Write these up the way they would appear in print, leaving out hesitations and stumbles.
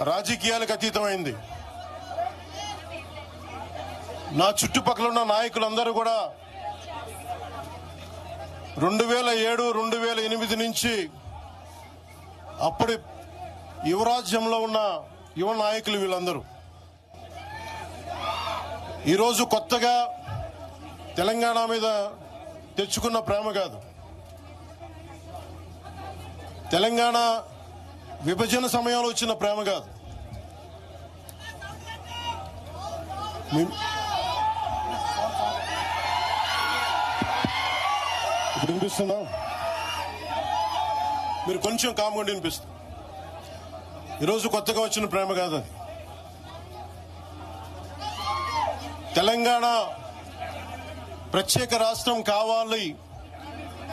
రాజకీయాలకు అతీతమైంది. నా చుట్టుపక్కల ఉన్న నాయకులందరూ కూడా 2007, 2008 నుంచి అప్పటి యువరాజ్యంలో ఉన్న యువ నాయకులు వీళ్ళందరూ ఈరోజు కొత్తగా తెలంగాణ మీద తెచ్చుకున్న ప్రేమ కాదు, తెలంగాణ విభజన సమయంలో వచ్చిన ప్రేమ కాదు. ఇప్పుడు వినిపిస్తుందా? మీరు కొంచెం కామ్గా వినిపిస్తుంది. ఈరోజు కొత్తగా వచ్చిన ప్రేమ కాదు అది. తెలంగాణ ప్రత్యేక రాష్ట్రం కావాలి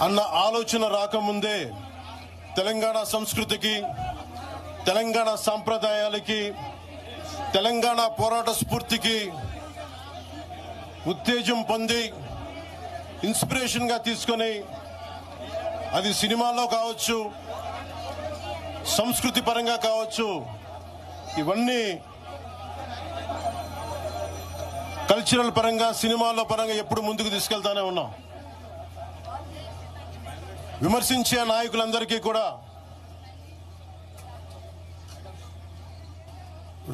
అన్న ఆలోచన రాకముందే తెలంగాణ సంస్కృతికి, తెలంగాణ సాంప్రదాయాలకి, తెలంగాణ పోరాట స్ఫూర్తికి ఉత్తేజం పొంది ఇన్స్పిరేషన్గా తీసుకొని అది సినిమాల్లో కావచ్చు, సంస్కృతి పరంగా కావచ్చు, ఇవన్నీ కల్చరల్ పరంగా సినిమాల్లో పరంగా ఎప్పుడు ముందుకు తీసుకెళ్తానే ఉన్నాం. విమర్శించే నాయకులందరికీ కూడా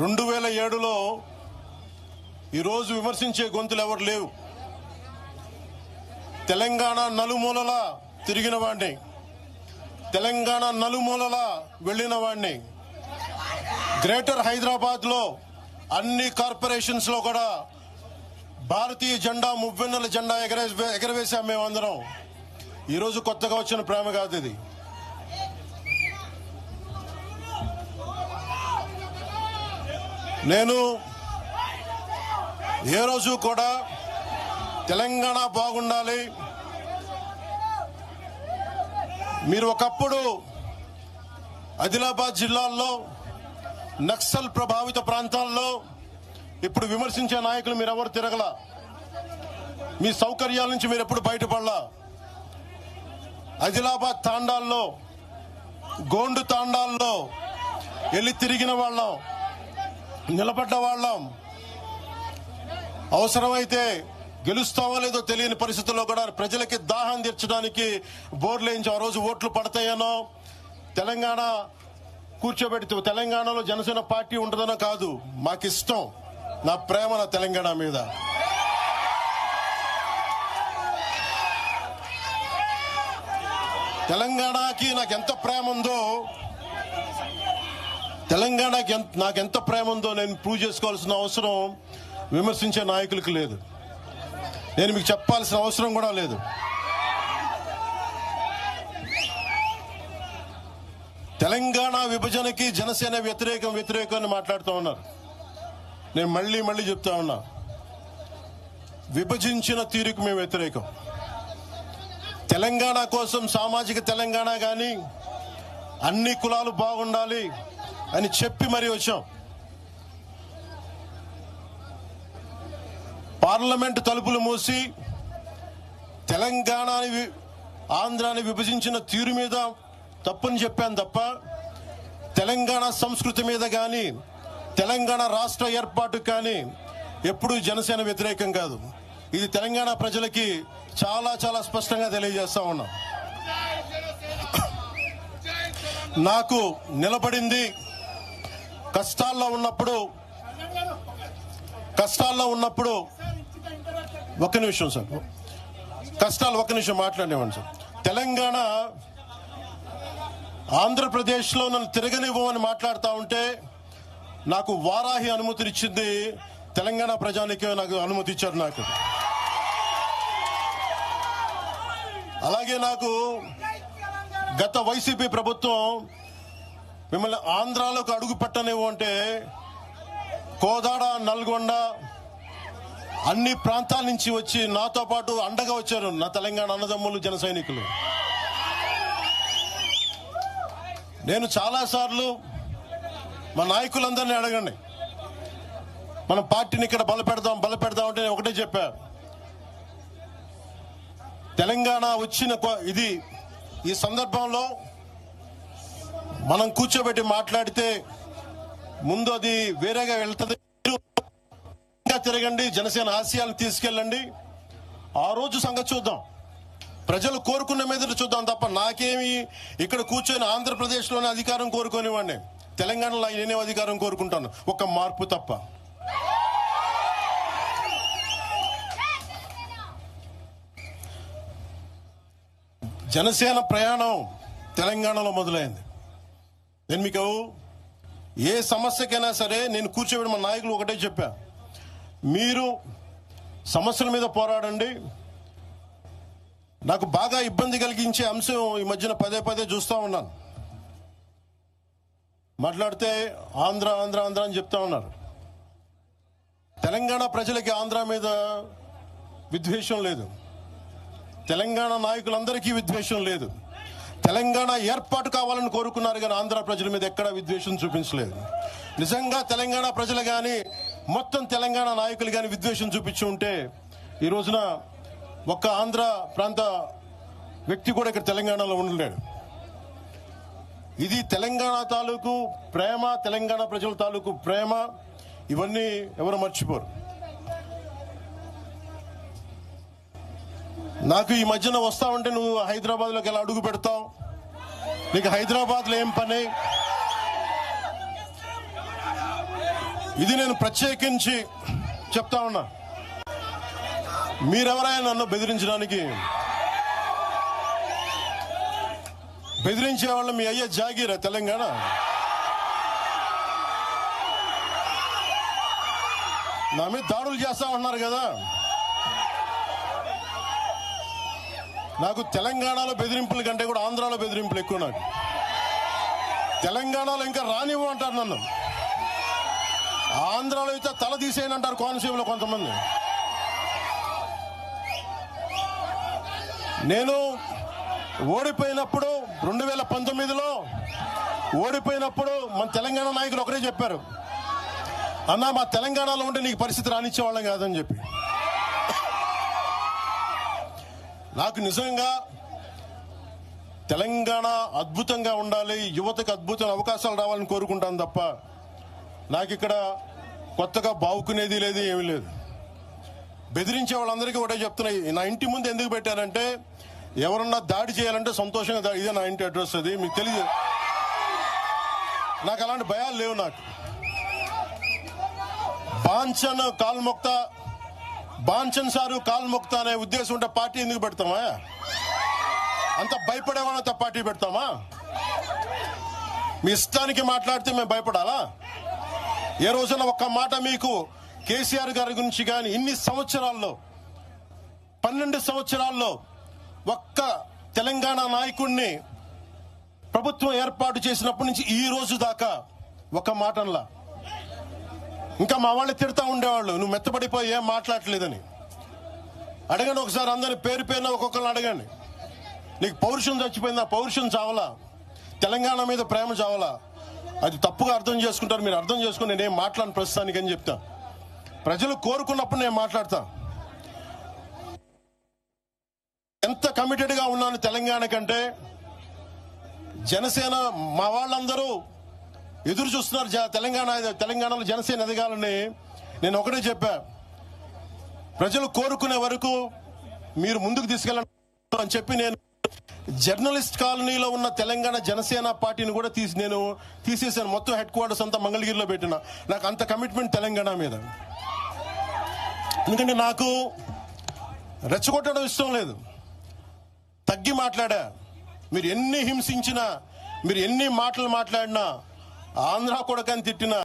2007లో ఈరోజు విమర్శించే గొంతులు ఎవరు లేవు. తెలంగాణ నలుమూలలా తిరిగిన వాడిని, తెలంగాణ నలుమూలలా వెళ్లిన వాడిని, గ్రేటర్ హైదరాబాద్ లో అన్ని కార్పొరేషన్స్ లో కూడా భారతీయ జెండా, మువ్వెన్నెల జెండా ఎగరవేశాం మేమందరం. ఈరోజు కొత్తగా వచ్చిన ప్రేమ కాదు ఇది. నేను ఏ రోజు కూడా తెలంగాణ బాగుండాలి, మీరు ఒకప్పుడు ఆదిలాబాద్ జిల్లాల్లో నక్సల్ ప్రభావిత ప్రాంతాల్లో ఇప్పుడు విమర్శించే నాయకులు మీరెవరు తిరగల, మీ సౌకర్యాల నుంచి మీరు ఎప్పుడు బయటపడలా. ఆదిలాబాద్ తాండాల్లో, గోండు తాండాల్లో వెళ్ళి తిరిగిన వాళ్ళం, నిలబడ్డ వాళ్ళం. అవసరమైతే గెలుస్తామో లేదో తెలియని పరిస్థితుల్లో కూడా ప్రజలకి దాహం తీర్చడానికి బోర్లు వేయించి ఆ రోజు ఓట్లు పడతాయనో, తెలంగాణ కూర్చోబెడితే తెలంగాణలో జనసేన పార్టీ ఉంటుందనో కాదు, మాకిష్టం, నా ప్రేమ నా తెలంగాణ మీద. తెలంగాణకి నాకెంత ప్రేమ ఉందో, తెలంగాణకి నాకెంత ప్రేమ ఉందో నేను ప్రూవ్ చేసుకోవాల్సిన అవసరం విమర్శించే నాయకులకు లేదు. నేను మీకు చెప్పాల్సిన అవసరం కూడా లేదు. తెలంగాణ విభజనకి జనసేన వ్యతిరేకం అని మాట్లాడుతూ ఉన్నారు. నేను మళ్ళీ చెప్తా ఉన్నా, విభజించిన తీరుకు మేము వ్యతిరేకం. తెలంగాణ కోసం సామాజిక తెలంగాణ కానీ అన్ని కులాలు బాగుండాలి అని చెప్పి మరీ వచ్చాం. పార్లమెంటు తలుపులు మూసి తెలంగాణని, ఆంధ్రాని విభజించిన తీరు మీద తప్పుని చెప్పాను తప్ప తెలంగాణ సంస్కృతి మీద కానీ, తెలంగాణ రాష్ట్ర ఏర్పాటు కానీ ఎప్పుడూ జనసేన వ్యతిరేకం కాదు. ఇది తెలంగాణ ప్రజలకి చాలా స్పష్టంగా తెలియజేస్తా ఉన్నాం. నాకు నిలబడింది కష్టాల్లో ఉన్నప్పుడు ఒక్క నిమిషం సార్, ఒక్క నిమిషం మాట్లాడేవాడిని సార్. తెలంగాణ ఆంధ్రప్రదేశ్లో నన్ను తిరగనివ్వమని మాట్లాడుతూ ఉంటే నాకు వారాహి అనుమతినిచ్చింది తెలంగాణ ప్రజానికి, నాకు అనుమతి ఇచ్చారు. నాకు అలాగే నాకు గత వైసీపీ ప్రభుత్వం మిమ్మల్ని ఆంధ్రాలోకి అడుగు పెట్టనివ్వు అంటే కోదాడ, నల్గొండ అన్ని ప్రాంతాల నుంచి వచ్చి నాతో పాటు అండగా వచ్చారు నా తెలంగాణ అన్నదమ్ములు, జన సైనికులు. నేను చాలాసార్లు మా నాయకులందరినీ అడగండి, మన పార్టీని ఇక్కడ బలపెడదాం అంటే నేను ఒకటే చెప్పా, తెలంగాణ వచ్చిన ఈ సందర్భంలో మనం కూర్చోబెట్టి మాట్లాడితే ముందు అది వేరేగా వెళ్తుంది. తిరగండి, జనసేన ఆశయాలను తీసుకెళ్ళండి. ఆ రోజు సంగతి చూద్దాం. ప్రజలు కోరుకున్న మీద చూద్దాం తప్ప నాకేమి ఇక్కడ కూర్చొని ఆంధ్రప్రదేశ్లోనే అధికారం కోరుకునేవాడిని, తెలంగాణలో నేనే అధికారం కోరుకుంటాను, ఒక మార్పు తప్ప. జనసేన ప్రయాణం తెలంగాణలో మొదలైంది. నేను మీకు ఏ సమస్యకైనా సరే నేను కూర్చోబెట్టి మా నాయకులు ఒకటే చెప్పా, మీరు సమస్యల మీద పోరాడండి. నాకు బాగా ఇబ్బంది కలిగించే అంశం ఈ మధ్యన పదే పదే చూస్తూ ఉన్నాను. మాట్లాడితే ఆంధ్ర ఆంధ్ర ఆంధ్ర అని చెప్తా ఉన్నారు. తెలంగాణ ప్రజలకి ఆంధ్ర మీద విద్వేషం లేదు, తెలంగాణ నాయకులందరికీ విద్వేషం లేదు. తెలంగాణ ఏర్పాటు కావాలని కోరుకున్నారు కానీ ఆంధ్ర ప్రజల మీద ఎక్కడా విద్వేషం చూపించలేదు. నిజంగా తెలంగాణ ప్రజలు కానీ మొత్తం తెలంగాణ నాయకులు కానీ విద్వేషం చూపించి ఉంటే ఈ రోజున ఒక్క ఆంధ్ర ప్రాంత వ్యక్తి కూడా ఇక్కడ తెలంగాణలో ఉండలేడు. ఇది తెలంగాణ తాలూకు ప్రేమ, తెలంగాణ ప్రజల తాలూకు ప్రేమ. ఇవన్నీ ఎవరు మర్చిపోరు. నాకు ఈ మధ్యన వస్తా ఉంటే నువ్వు హైదరాబాద్లోకి ఎలా అడుగు పెడతావు, నీకు హైదరాబాద్లో ఏం పని, ఇది నేను ప్రత్యేకించి చెప్తా ఉన్నా. మీరెవరైనా నన్ను బెదిరించడానికి, బెదిరించే వాళ్ళు మీ అయ్యే జాగీరా తెలంగాణ? నా మీద దాడులు చేస్తా ఉన్నారు కదా. నాకు తెలంగాణలో బెదిరింపుల కంటే కూడా ఆంధ్రాలో బెదిరింపులు ఎక్కువ. నాకు తెలంగాణలో ఇంకా రానివ్వు అంటారు నన్ను, ఆంధ్రాలో అయితే తల తీసేయనంటారు కోనసీమలో కొంతమంది. నేను ఓడిపోయినప్పుడు 2019లో ఓడిపోయినప్పుడు మన తెలంగాణ నాయకులు ఒకరే చెప్పారు, అన్నా మా తెలంగాణలో ఉంటే నీకు పరిస్థితి రానిచ్చేవాళ్ళం కాదని చెప్పి. నాకు నిజంగా తెలంగాణ అద్భుతంగా ఉండాలి, యువతకు అద్భుతమైన అవకాశాలు రావాలని కోరుకుంటాను తప్ప నాకు ఇక్కడ కొత్తగా బావుకునేది లేదు, ఏమీ లేదు. బెదిరించే వాళ్ళందరికీ ఒకటే చెప్తున్నాయి. నా ఇంటి ముందు ఎందుకు పెట్టారంటే ఎవరన్నా దాడి చేయాలంటే సంతోషంగా ఇదే నా ఇంటి అడ్రస్, అది మీకు తెలియదు. నాకు అలాంటి భయాలు లేవు. నాకు బాంచన్ సారు కాల్మొక్తా అనే ఉద్దేశం ఉంటే పార్టీ ఎందుకు పెడతామా? అంత భయపడేవాళ్ళంత పార్టీ పెడతామా? మీ ఇష్టానికి మాట్లాడితే మేము భయపడాలా? ఏ రోజున ఒక్క మాట మీకు కేసీఆర్ గారి గురించి కానీ ఇన్ని సంవత్సరాల్లో 12 సంవత్సరాల్లో ఒక్క తెలంగాణ నాయకుడిని ప్రభుత్వం ఏర్పాటు చేసినప్పటి నుంచి ఈ రోజు దాకా ఒక మాటలా. ఇంకా మా వాళ్ళు తిడతా ఉండేవాళ్ళు, నువ్వు మెత్తబడిపోయి ఏం మాట్లాడలేదని. అడగండి ఒకసారి, అందరిని పేరు పేరున ఒక్కొక్కరిని అడగండి. నీకు పౌరుషం చచ్చిపోయిందా? పౌరుషం చావలా, తెలంగాణ మీద ప్రేమ చావలా? అది తప్పుగా అర్థం చేసుకుంటారు. మీరు అర్థం చేసుకుని నేనేం మాట్లాడిన ప్రస్తుతానికి అని చెప్తా. ప్రజలు కోరుకున్నప్పుడు నేను మాట్లాడతా. ఎంత కమిటెడ్గా ఉన్నాను తెలంగాణ కంటే, జనసేన మా వాళ్ళందరూ ఎదురు చూస్తున్నారు తెలంగాణలో జనసేన ఎదగాలని. నేను ఒకటే చెప్పా, ప్రజలు కోరుకునే వరకు మీరు ముందుకు తీసుకెళ్ళండి అని చెప్పి నేను జర్నలిస్ట్ కాలనీలో ఉన్న తెలంగాణ జనసేన పార్టీని కూడా నేను తీసేసాను. మొత్తం హెడ్ క్వార్టర్స్ అంతా మంగళగిరిలో పెట్టిన. నాకు అంత కమిట్మెంట్ తెలంగాణ మీద. ఎందుకంటే నాకు రెచ్చగొట్టడం ఇష్టం లేదు, తగ్గి మాట్లాడా. మీరు ఎన్ని హింసించినా, మీరు ఎన్ని మాటలు మాట్లాడినా, ఆంధ్ర కొడకని తిట్టినా